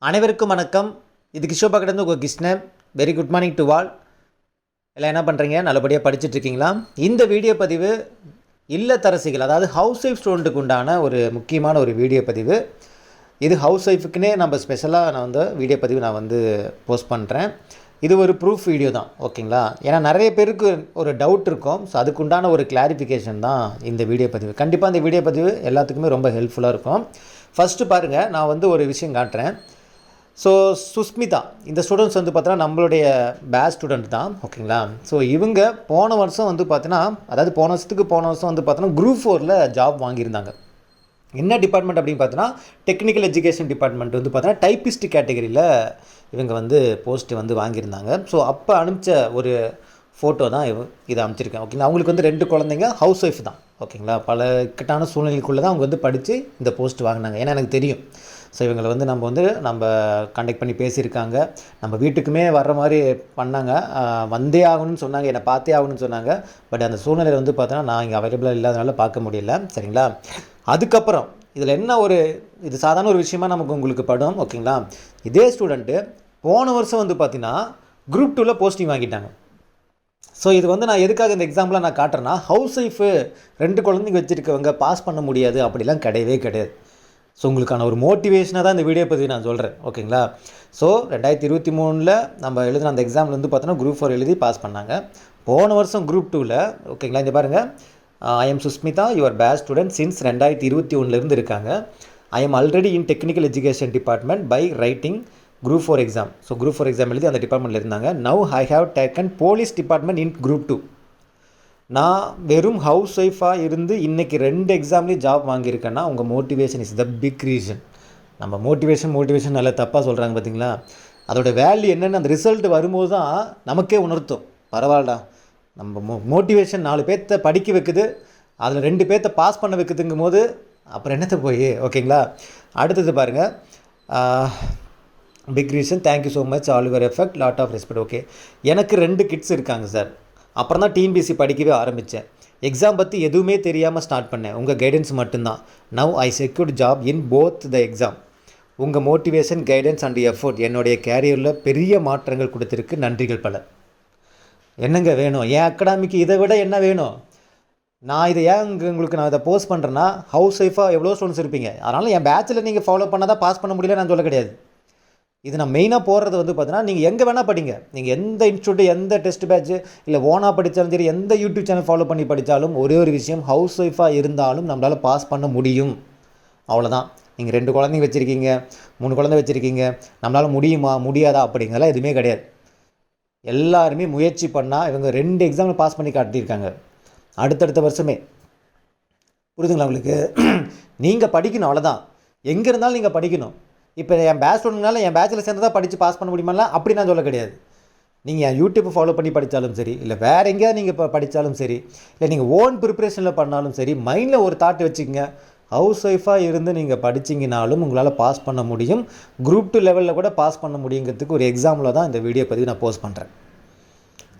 அனைவருக்கும் வணக்கம். இது கிஷோபா கிடந்து உங்கள் Krishnan. Very good morning to all. எல்லாம் என்ன பண்ணுறீங்க? நல்லபடியாக படிச்சுட்ருக்கீங்களா? இந்த வீடியோ பதிவு இல்லத்தரசிகள், அதாவது ஹவுஸ் ஒய்ஃப் ஸ்டூடெண்ட்டுக்கு உண்டான ஒரு முக்கியமான ஒரு வீடியோ பதிவு. இது ஹவுஸ் ஒய்ஃபுக்குன்னே நம்ம ஸ்பெஷலாக வீடியோ பதிவு போஸ்ட் பண்ணுறேன். இது ஒரு ப்ரூஃப் வீடியோ தான், ஓகேங்களா? ஏன்னா நிறைய பேருக்கு ஒரு டவுட் இருக்கும். ஸோ அதுக்குண்டான ஒரு கிளாரிஃபிகேஷன் தான் இந்த வீடியோ பதிவு. கண்டிப்பாக இந்த வீடியோ பதிவு எல்லாத்துக்குமே ரொம்ப ஹெல்ப்ஃபுல்லாக இருக்கும். ஃபஸ்ட்டு பாருங்கள், நான் ஒரு விஷயம் காட்டுறேன். ஸோ சுஸ்மிதா, இந்த ஸ்டூடெண்ட்ஸ் பார்த்தோன்னா நம்மளுடைய பேட்ச் ஸ்டூடெண்ட் தான், ஓகேங்களா? ஸோ இவங்க போன வருஷம் பார்த்தீங்கன்னா, அதாவது போன வருஷம் பார்த்தோன்னா குரூப் 4ல் ஜாப் வாங்கியிருந்தாங்க. என்ன டிபார்ட்மெண்ட் அப்படின்னு பார்த்தோன்னா டெக்னிக்கல் எஜுகேஷன் டிபார்ட்மெண்ட் பார்த்தோன்னா டைப்பிஸ்ட் கேட்டகரியில் இவங்க போஸ்ட்டு வாங்கியிருந்தாங்க. ஸோ அப்போ அனுப்பிச்ச ஒரு ஃபோட்டோ தான் இதை அனுப்பிச்சிருக்கேன், ஓகேங்களா? அவங்களுக்கு 2 குழந்தைங்க, ஹவுஸ் ஒய்ஃப் தான், ஓகேங்களா? பல இக்கட்டான சூழ்நிலைக்குள்ளே தான் அவங்க படித்து இந்த போஸ்ட் வாங்கினாங்க. ஏன்னா எனக்கு தெரியும். ஸோ இவங்களை நம்ம கான்டாக்ட் பண்ணி பேசியிருக்காங்க. நம்ம வீட்டுக்குமே வர்ற மாதிரி பண்ணாங்க. வந்தே ஆகணும்னு சொன்னாங்க, என்னை பார்த்தே ஆகணும்னு சொன்னாங்க. பட் அந்த சூழ்நிலையில் பார்த்தோன்னா நான் இங்கே அவைலபிளாக இல்லாதனால பார்க்க முடியல, சரிங்களா? அதுக்கப்புறம் இதில் என்ன இது சாதாரண ஒரு விஷயமா உங்களுக்கு படும், ஓகேங்களா? இதே ஸ்டூடெண்ட்டு போன வருஷம் பார்த்தீங்கன்னா குரூப் 2ல் போஸ்டிங் வாங்கிட்டாங்க. ஸோ இது நான் எதுக்காக இந்த எக்ஸாம்பிளாக நான் காட்டுறேன்னா, ஹவுஸ் ஒய்ஃபு 2 குழந்தைங்க வச்சுருக்கவங்க பாஸ் பண்ண முடியாது அப்படிலாம் கிடையவே கிடையாது. ஸோ உங்களுக்கான ஒரு மோட்டிவேஷனாக தான் இந்த வீடியோ பற்றி நான் சொல்கிறேன், ஓகேங்களா? ஸோ 2023 நம்ம எழுதின அந்த எக்ஸாமில் பார்த்தோன்னா குரூப் 4 எழுதி பாஸ் பண்ணாங்க. போன வருஷம் குரூப் 2ல், ஓகேங்களா? இங்கே பாருங்கள், I am Sushmita, your batch student since 2021 இருக்காங்க. I am already in technical education department by writing group 4 exam. So group 4 exam எழுதி அந்த டிபார்ட்மெண்ட்டில் இருந்தாங்க. Now I have taken police department in group 2. நான் வெறும் ஹவுஸ் ஒய்ஃபாக இருந்து இன்றைக்கி 2 எக்ஸாம்லேயும் ஜாப் வாங்கியிருக்கேன்னா உங்கள் motivation is the big reason. நம்ம மோட்டிவேஷன் நல்லா தப்பாக சொல்கிறாங்க, பார்த்தீங்களா? அதோடய வேல்யூ என்னென்னு அந்த ரிசல்ட் வரும்போது தான் நமக்கே உணர்த்தும். பரவாயில்லடா, நம்ம மோட்டிவேஷன் 4 பேர்த்த படிக்க வைக்குது, அதில் 2 பேர்த்த பாஸ் பண்ண வைக்குதுங்கும் போது அப்புறம் என்னத்தை போய், ஓகேங்களா? அடுத்தது பாருங்கள், big reason, thank you so much, all your effect, lot of respect. Okay, எனக்கு 2 கிட்ஸ் இருக்காங்க சார். அப்புறம் தான் டிஎன்பிஎஸ்சி படிக்கவே ஆரம்பித்தேன். எக்ஸாம் பற்றி எதுவுமே தெரியாமல் ஸ்டார்ட் பண்ணேன். உங்கள் கைடன்ஸ் மட்டும்தான். Now I secured job in both the exam. உங்கள் மோட்டிவேஷன், கைடன்ஸ் அண்ட் எஃபோர்ட் என்னுடைய கேரியரில் பெரிய மாற்றங்கள் கொடுத்துருக்கு. நன்றிகள் பல. என்னங்க வேணும்? என் அகாடமிக்கு இதை விட என்ன வேணும்? நான் இதை உங்களுக்கு நான் இதை போஸ்ட் பண்ணுறேன்னா, ஹவுஸ் ஒய்ஃபாக எவ்வளோ ஸ்டூடெண்ட்ஸ் இருப்பீங்க. அதனால் என் பேட்சில் நீங்கள் ஃபாலோ பண்ணால் தான் பாஸ் பண்ண முடியல நான் சொல்ல கிடையாது. இது நான் மெயினாக போடுறது பார்த்தீங்கன்னா, நீங்கள் எங்கே வேணால் படிங்க. நீங்கள் எந்த இன்ஸ்டியூட்டு, எந்த டெஸ்ட் பேட்ச்சு, இல்லை ஓனாக படித்தாலும் சரி, எந்த யூடியூப் சேனல் ஃபாலோ பண்ணி படித்தாலும் ஒரே ஒரு விஷயம், ஹவுஸ் ஒய்ஃபாக இருந்தாலும் நம்மளால் பாஸ் பண்ண முடியும். அவ்வளோதான். நீங்கள் 2 குழந்தைங்க வச்சுருக்கீங்க, 3 குழந்தை வச்சுருக்கீங்க, நம்மளால் முடியுமா முடியாதா அப்படிங்கிறதெல்லாம் எதுவுமே கிடையாது. எல்லாருமே முயற்சி பண்ணால் இவங்க 2 எக்ஸாமில் பாஸ் பண்ணி காட்டியிருக்காங்க அடுத்தடுத்த வருஷமே. புரியுதுங்களா உங்களுக்கு? நீங்கள் படிக்கணும், அவ்வளோதான். எங்கே இருந்தாலும் நீங்கள் படிக்கணும். இப்போ என் பேட்ச் ஸ்டூடெண்ட்னால என் பேட்சில் சேர்ந்து தான் படித்து பாஸ் பண்ண முடியுமாலாம் அப்படி நான் சொல்ல கிடையாது. நீங்கள் என் யூடியூப் ஃபாலோ பண்ணி படித்தாலும் சரி, இல்லை வேறு எங்கேயாவது நீங்கள் இப்போ படித்தாலும் சரி, இல்லை நீங்கள் ஓன் ப்ரிப்ரேஷனில் பண்ணாலும் சரி, மைண்டில் ஒரு தாட் வச்சுக்கோங்க. ஹவுஸ் ஒய்ஃபாக இருந்து நீங்கள் படிச்சிங்கனாலும் உங்களால் பாஸ் பண்ண முடியும். குரூப் 2 லெவலில் கூட பாஸ் பண்ண முடியுங்கிறதுக்கு ஒரு எக்ஸாம்பிள் தான் இந்த வீடியோ பதிவு நான் போஸ்ட் பண்ணுறேன்.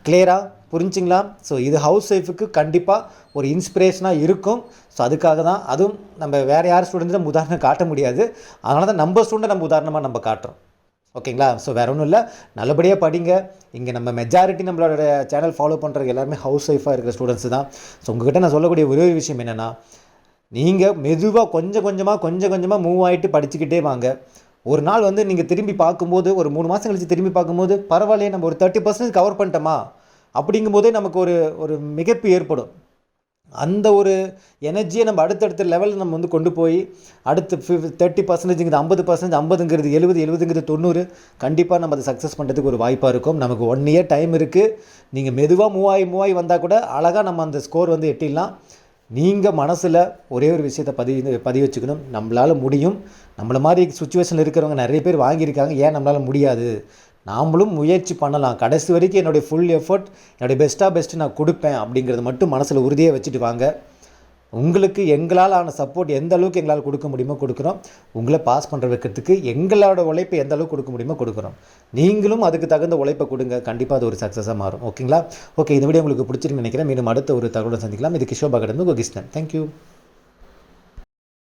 கிளியராக புரிஞ்சிங்களா? ஸோ இது ஹவுஸ் ஒய்ஃபுக்கு கண்டிப்பாக ஒரு இன்ஸ்பிரேஷனாக இருக்கும். ஸோ அதுக்காக தான், அதுவும் நம்ம வேறு யார் ஸ்டூடெண்ட்ஸும் நம்ம உதாரணம் காட்ட முடியாது. அதனால தான் நம்ம ஸ்டூடெண்ட் நம்ம உதாரணமாக நம்ம காட்டுறோம், ஓகேங்களா? ஸோ வேறு ஒன்றும் இல்லை, நல்லபடியாக படிங்க. இங்கே நம்ம மெஜாரிட்டி நம்மளோட சேனல் ஃபாலோ பண்ணுறவங்க எல்லாருமே ஹவுஸ் ஒய்ஃபாக இருக்கிற ஸ்டூடெண்ட்ஸ் தான். ஸோ உங்கள்கிட்ட நான் சொல்லக்கூடிய ஒரே ஒரு விஷயம் என்னென்னா, நீங்கள் மெதுவாக கொஞ்சம் கொஞ்சமாக மூவ் ஆகிட்டு படிச்சுக்கிட்டே வாங்க. ஒரு நாள் நீங்கள் திரும்பி பார்க்கும்போது, ஒரு 3 மாதம் கழிச்சு திரும்பி பார்க்கும்போது, பரவாயில்லையே நம்ம ஒரு 30% கவர் பண்ணிட்டோமா அப்படிங்கும்போதே நமக்கு ஒரு மிகப்பு ஏற்படும். அந்த ஒரு எனர்ஜியை நம்ம அடுத்தடுத்த லெவலில் நம்ம கொண்டு போய் அடுத்து 30%ங்கிறது 50%, 50ங்கிறது 70, 70ங்கிறது 90, கண்டிப்பாக நம்ம அதை சக்ஸஸ் பண்ணுறதுக்கு ஒரு வாய்ப்பாக இருக்கும். நமக்கு 1 இயர் டைம் இருக்குது. நீங்கள் மெதுவாக மூவ் ஆகி வந்தால் கூட அழகாக நம்ம அந்த ஸ்கோர் எட்டிடலாம். நீங்கள் மனசில் ஒரே ஒரு விஷயத்தை பதிவு வச்சுக்கணும், நம்மளால் முடியும். நம்மளை மாதிரி சுச்சுவேஷனில் இருக்கிறவங்க நிறைய பேர் வாங்கியிருக்காங்க, ஏன் நம்மளால் முடியாது? நாமளும் முயற்சி பண்ணலாம். கடைசி வரைக்கும் என்னுடைய ஃபுல் எஃபர்ட், என்னுடைய பெஸ்ட்டு நான் கொடுப்பேன் அப்படிங்கிறது மட்டும் மனசில் உறுதியாக வச்சுட்டு வாங்க. உங்களுக்கு எங்களால் ஆன சப்போர்ட் எந்த அளவுக்கு எங்களால் கொடுக்க முடியுமோ கொடுக்குறோம். உங்களை பாஸ் பண்ணுற வைக்கிறதுக்கு எங்களோட உழைப்பை எந்த அளவுக்கு கொடுக்க முடியுமோ கொடுக்குறோம். நீங்களும் அதுக்கு தகுந்த உழைப்பை கொடுங்க. கண்டிப்பாக அது ஒரு சக்ஸஸாக மாறும், ஓகேங்களா? ஓகே, இந்த வீடியோ உங்களுக்கு பிடிச்சிருக்குன்னு நினைக்கிறேன். மீண்டும் அடுத்த ஒரு தகவலை சந்திக்கலாம். இது கிஷோபா கிடந்து உங்கள் கிருஷ்ணன். தேங்க்யூ.